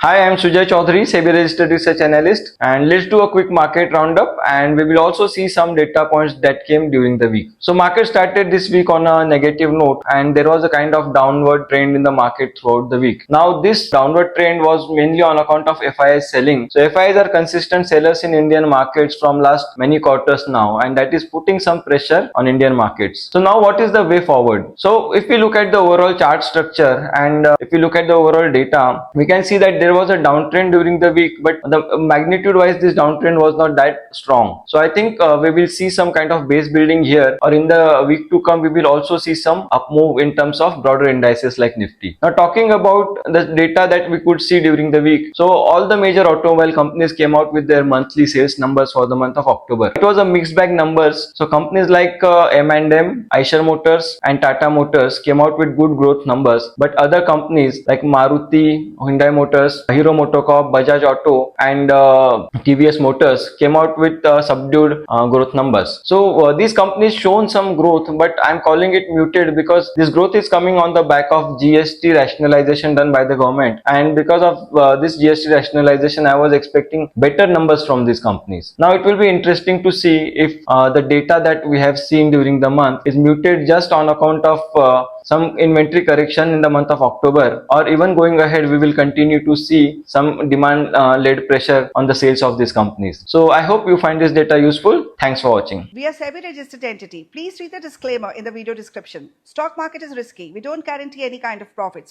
Hi, I'm Sujay Chaudhari, SEBI registered research analyst, and let's do a quick market roundup. And we will also see some data points that came during the week. So, market started this week on a negative note, and there was a kind of downward trend in the market throughout the week. Now, this downward trend was mainly on account of FIIs selling. So, FIIs are consistent sellers in Indian markets from last many quarters now, and that is putting some pressure on Indian markets. So, now what is the way forward? So, if we look at the overall chart structure and if we look at the overall data, we can see that there was a downtrend during the week, but the magnitude wise this downtrend was not that strong. So I think we will see some kind of base building here, or in the week to come we will also see some up move in terms of broader indices like Nifty. Now talking about the data that we could see during the week, so all the major automobile companies came out with their monthly sales numbers for the month of October. It was a mixed bag numbers. So companies like M&M, Eicher Motors and Tata Motors came out with good growth numbers, but other companies like Maruti, Hyundai Motors, Hero MotoCorp, Bajaj Auto and TVS Motors came out with subdued growth numbers. So these companies shown some growth, but I'm calling it muted because this growth is coming on the back of GST rationalization done by the government, and because of this GST rationalization I was expecting better numbers from these companies. Now it will be interesting to see if the data that we have seen during the month is muted just on account of some inventory correction in the month of October, or even going ahead we will continue to see some demand led pressure on the sales of these companies. So I hope you find this data useful. Thanks for watching. We are SEBI registered entity. Please read the disclaimer in the video description. Stock market is risky. We don't guarantee any kind of profits.